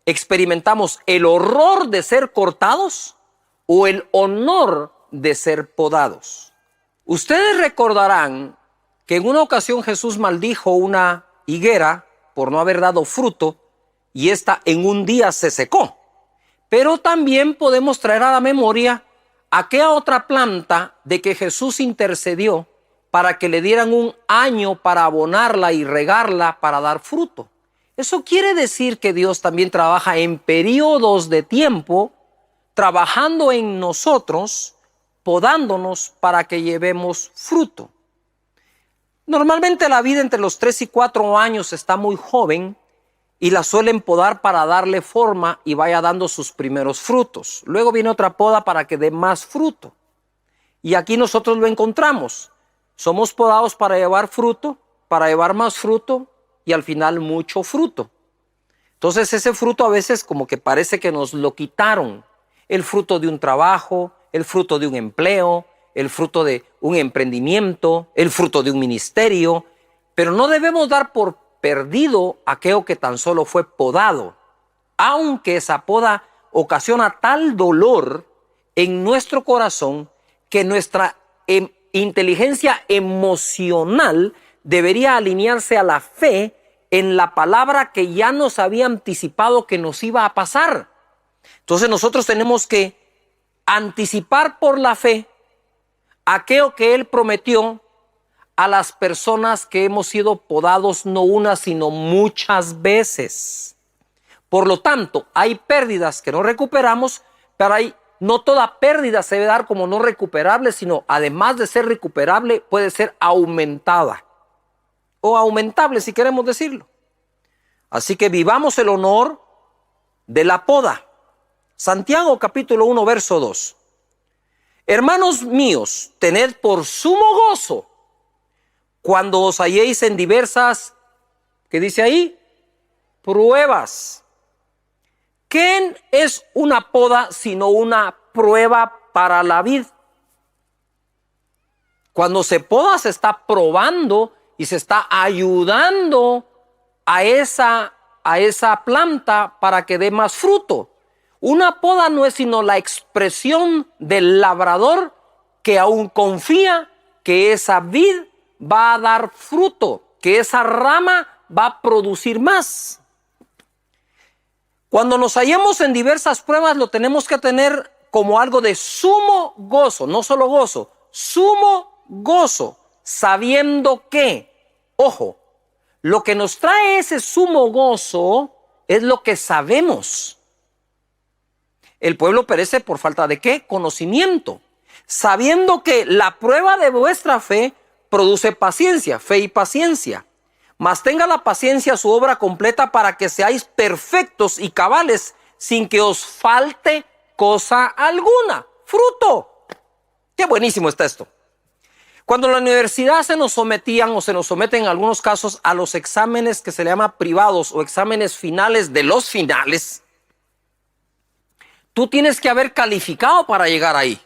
¿Experimentamos el horror de ser cortados o el honor de ser podados? Ustedes recordarán que en una ocasión Jesús maldijo una higuera por no haber dado fruto y esta en un día se secó. Pero también podemos traer a la memoria aquella otra planta de que Jesús intercedió para que le dieran un año para abonarla y regarla para dar fruto. Eso quiere decir que Dios también trabaja en periodos de tiempo, trabajando en nosotros, podándonos para que llevemos fruto. Normalmente la vida entre los 3 y 4 años está muy joven y la suelen podar para darle forma y vaya dando sus primeros frutos. Luego viene otra poda para que dé más fruto. Y aquí nosotros lo encontramos. Somos podados para llevar fruto, para llevar más fruto y al final mucho fruto. Entonces ese fruto a veces como que parece que nos lo quitaron. El fruto de un trabajo, el fruto de un empleo, el fruto de un emprendimiento, el fruto de un ministerio. Pero no debemos dar por perdido aquello que tan solo fue podado, aunque esa poda ocasiona tal dolor en nuestro corazón que nuestra inteligencia emocional debería alinearse a la fe en la palabra que ya nos había anticipado que nos iba a pasar. Entonces nosotros tenemos que anticipar por la fe aquello que Él prometió a las personas que hemos sido podados no una, sino muchas veces. Por lo tanto, hay pérdidas que no recuperamos, pero no toda pérdida se debe dar como no recuperable, sino además de ser recuperable, puede ser aumentada. O aumentable, si queremos decirlo. Así que vivamos el honor de la poda. Santiago capítulo 1, verso 2. Hermanos míos, tened por sumo gozo cuando os halléis en diversas, ¿qué dice ahí? Pruebas. ¿Qué es una poda sino una prueba para la vid? Cuando se poda se está probando y se está ayudando a esa planta para que dé más fruto. Una poda no es sino la expresión del labrador que aún confía que esa vid va a dar fruto, que esa rama va a producir más. Cuando nos hallemos en diversas pruebas lo tenemos que tener como algo de sumo gozo, no solo gozo, sumo gozo, sabiendo que, ojo, lo que nos trae ese sumo gozo es lo que sabemos. El pueblo perece por falta de ¿qué? Conocimiento. Sabiendo que la prueba de vuestra fe produce paciencia, fe y paciencia. Mas tenga la paciencia su obra completa para que seáis perfectos y cabales sin que os falte cosa alguna. Fruto. Qué buenísimo está esto. Cuando en la universidad se nos sometían o se nos someten en algunos casos a los exámenes que se le llama privados o exámenes finales de los finales, tú tienes que haber calificado para llegar ahí.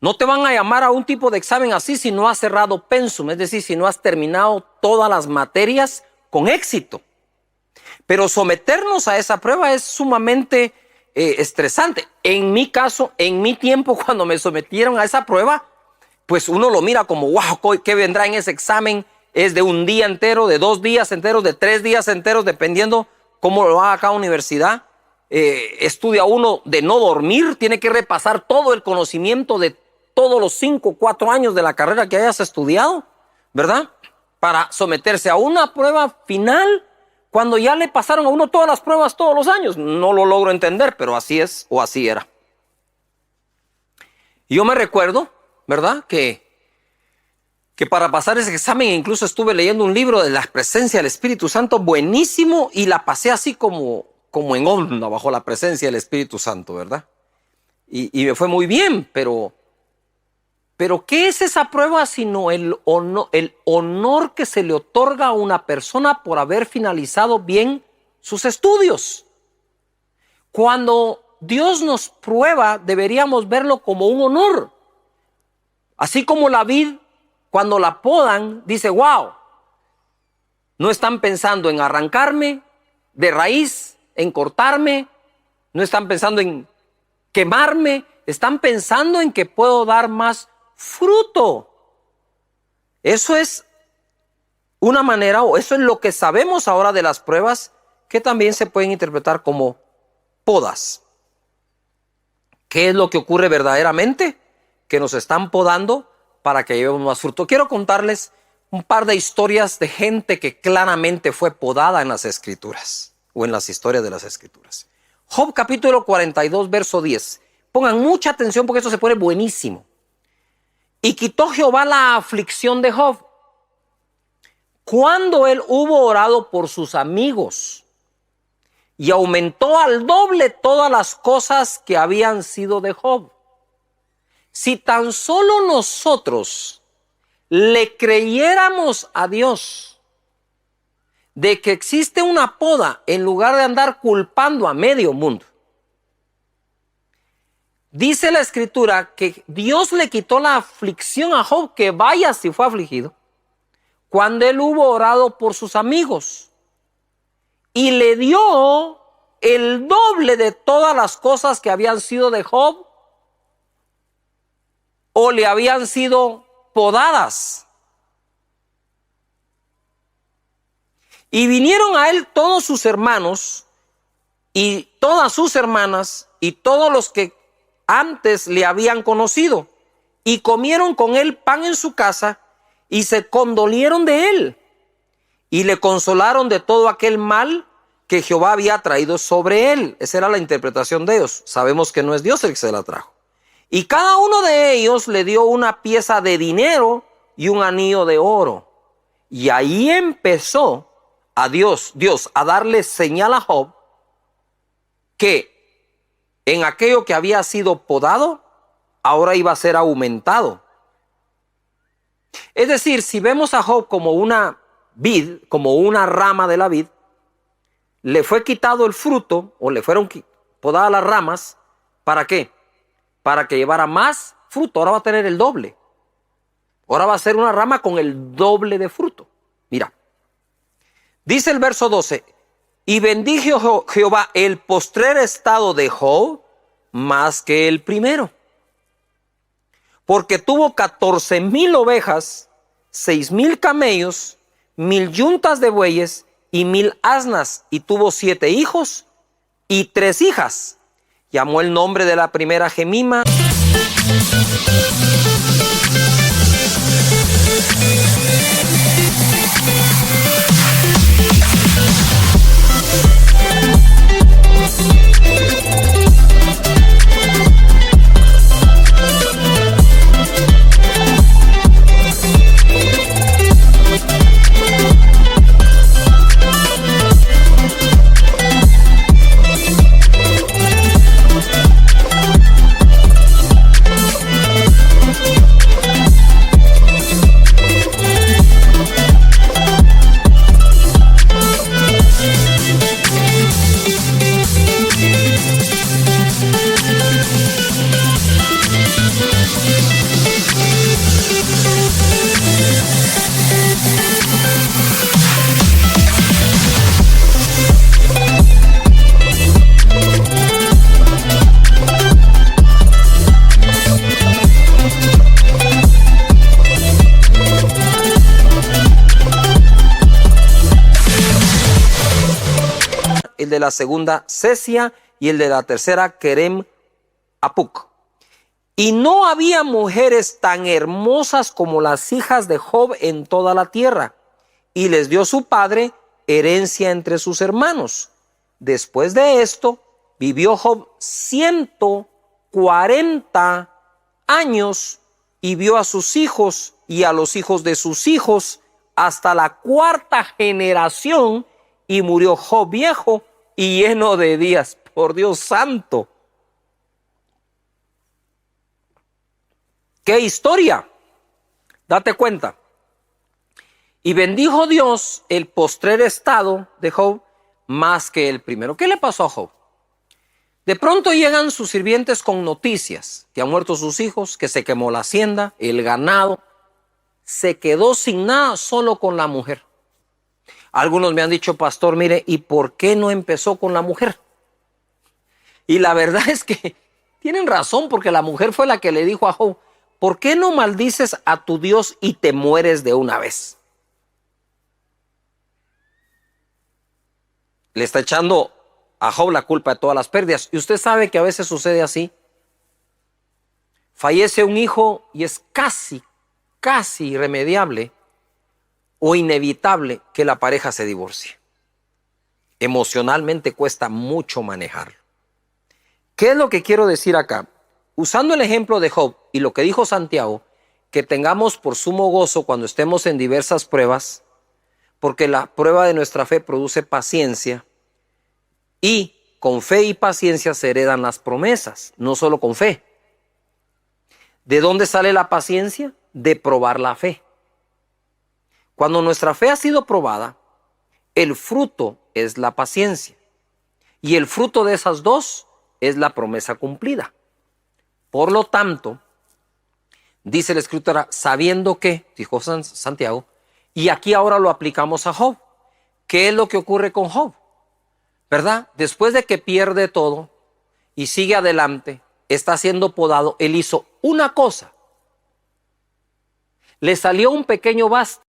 No te van a llamar a un tipo de examen así si no has cerrado pensum, es decir, si no has terminado todas las materias con éxito. Pero someternos a esa prueba es sumamente estresante. En mi caso, en mi tiempo, cuando me sometieron a esa prueba, pues uno lo mira como, wow, ¿qué vendrá en ese examen? Es de un día entero, de 2 días enteros, de 3 días enteros, dependiendo cómo lo haga cada universidad. Estudia uno de no dormir, tiene que repasar todo el conocimiento de todos los 5 o 4 años de la carrera que hayas estudiado, ¿verdad? Para someterse a una prueba final cuando ya le pasaron a uno todas las pruebas todos los años. No lo logro entender, pero así es o así era. Y yo me recuerdo, ¿verdad? Que para pasar ese examen incluso estuve leyendo un libro de la presencia del Espíritu Santo buenísimo y la pasé así como en onda bajo la presencia del Espíritu Santo, ¿verdad? Y me fue muy bien, pero ¿qué es esa prueba sino el honor que se le otorga a una persona por haber finalizado bien sus estudios? Cuando Dios nos prueba, deberíamos verlo como un honor. Así como la vid, cuando la podan, dice, wow, no están pensando en arrancarme de raíz en cortarme, no están pensando en quemarme, están pensando en que puedo dar más fruto. Eso es una manera, o eso es lo que sabemos ahora de las pruebas, que también se pueden interpretar como podas. ¿Qué es lo que ocurre verdaderamente? Que nos están podando para que llevemos más fruto. Quiero contarles un par de historias de gente que claramente fue podada en las Escrituras, o en las historias de las Escrituras. Job capítulo 42, verso 10. Pongan mucha atención porque esto se pone buenísimo. Y quitó Jehová la aflicción de Job cuando él hubo orado por sus amigos, y aumentó al doble todas las cosas que habían sido de Job. Si tan solo nosotros le creyéramos a Dios de que existe una poda en lugar de andar culpando a medio mundo. Dice la Escritura que Dios le quitó la aflicción a Job, que vaya si fue afligido, cuando él hubo orado por sus amigos, y le dio el doble de todas las cosas que habían sido de Job o le habían sido podadas. Y vinieron a él todos sus hermanos y todas sus hermanas y todos los que antes le habían conocido, y comieron con él pan en su casa y se condolieron de él y le consolaron de todo aquel mal que Jehová había traído sobre él. Esa era la interpretación de ellos. Sabemos que no es Dios el que se la trajo. Y cada uno de ellos le dio una pieza de dinero y un anillo de oro. Y ahí empezó a Dios a darle señal a Job que en aquello que había sido podado, ahora iba a ser aumentado. Es decir, si vemos a Job como una vid, como una rama de la vid, le fue quitado el fruto, o le fueron podadas las ramas, ¿para qué? Para que llevara más fruto. Ahora va a tener el doble. Ahora va a ser una rama con el doble de fruto. Mira, dice el verso 12, y bendijo Jehová el postrer estado de Job más que el primero, porque tuvo 14,000 ovejas, 6,000 camellos, 1,000 yuntas de bueyes y 1,000 asnas, y tuvo 7 hijos y 3 hijas. Llamó el nombre de la primera Gemima. El de la segunda Sesia y el de la tercera Kerem Apuk. Y no había mujeres tan hermosas como las hijas de Job en toda la tierra, y les dio su padre herencia entre sus hermanos. Después de esto vivió Job 140 años y vio a sus hijos y a los hijos de sus hijos hasta la 4ª generación, y murió Job viejo y lleno de días. Por Dios santo. ¡Qué historia! Date cuenta. Y bendijo Dios el postrer estado de Job más que el primero. ¿Qué le pasó a Job? De pronto llegan sus sirvientes con noticias, que han muerto sus hijos, que se quemó la hacienda, el ganado. Se quedó sin nada, solo con la mujer. Algunos me han dicho, pastor, mire, ¿y por qué no empezó con la mujer? Y la verdad es que tienen razón, porque la mujer fue la que le dijo a Job, ¿por qué no maldices a tu Dios y te mueres de una vez? Le está echando a Job la culpa de todas las pérdidas. Y usted sabe que a veces sucede así. Fallece un hijo y es casi irremediable o inevitable que la pareja se divorcie. Emocionalmente cuesta mucho manejarlo. ¿Qué es lo que quiero decir acá? Usando el ejemplo de Job y lo que dijo Santiago, que tengamos por sumo gozo cuando estemos en diversas pruebas, porque la prueba de nuestra fe produce paciencia y con fe y paciencia se heredan las promesas, no solo con fe. ¿De dónde sale la paciencia? De probar la fe. Cuando nuestra fe ha sido probada, el fruto es la paciencia. Y el fruto de esas dos es la promesa cumplida. Por lo tanto, dice la Escritura, sabiendo que, dijo Santiago, y aquí ahora lo aplicamos a Job. ¿Qué es lo que ocurre con Job? ¿Verdad? Después de que pierde todo y sigue adelante, está siendo podado, él hizo una cosa. Le salió un pequeño vástago.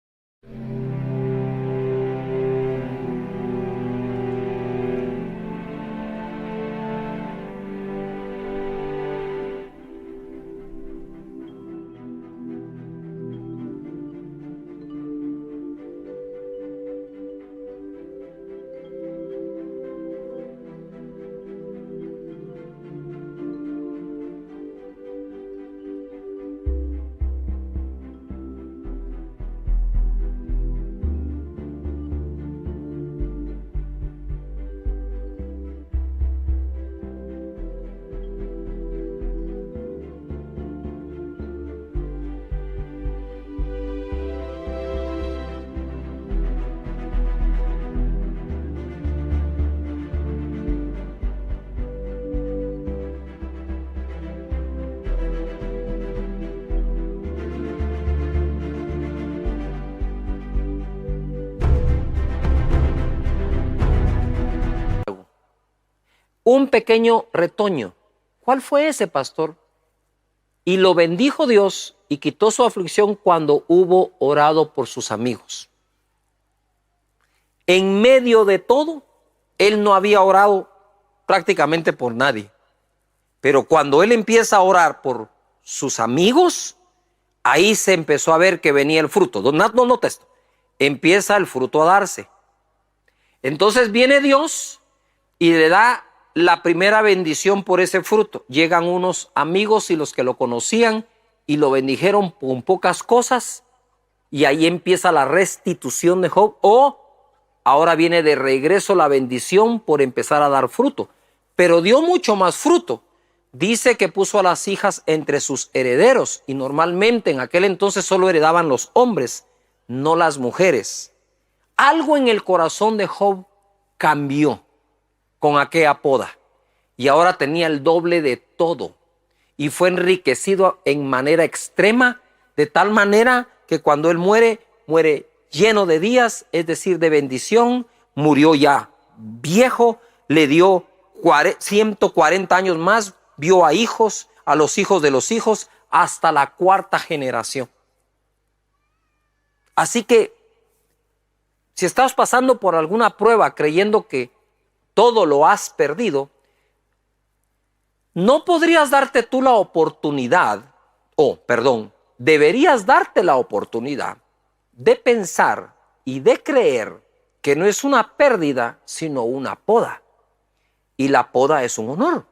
Un pequeño retoño. ¿Cuál fue ese, pastor? Y lo bendijo Dios y quitó su aflicción cuando hubo orado por sus amigos. En medio de todo, él no había orado prácticamente por nadie. Pero cuando él empieza a orar por sus amigos, ahí se empezó a ver que venía el fruto. No note esto. Empieza el fruto a darse. Entonces viene Dios y le da la primera bendición por ese fruto. Llegan unos amigos y los que lo conocían y lo bendijeron con pocas cosas, y ahí empieza la restitución de Job, o ahora viene de regreso la bendición por empezar a dar fruto. Pero dio mucho más fruto. Dice que puso a las hijas entre sus herederos, y normalmente en aquel entonces solo heredaban los hombres, no las mujeres. Algo en el corazón de Job cambió con aquella poda, y ahora tenía el doble de todo, y fue enriquecido en manera extrema, de tal manera que cuando él muere lleno de días, es decir, de bendición. Murió ya viejo, le dio 140 años más, vio a hijos, a los hijos de los hijos, hasta la cuarta generación. Así que, si estás pasando por alguna prueba creyendo que todo lo has perdido, no podrías darte tú la oportunidad, deberías darte la oportunidad de pensar y de creer que no es una pérdida, sino una poda. Y la poda es un honor.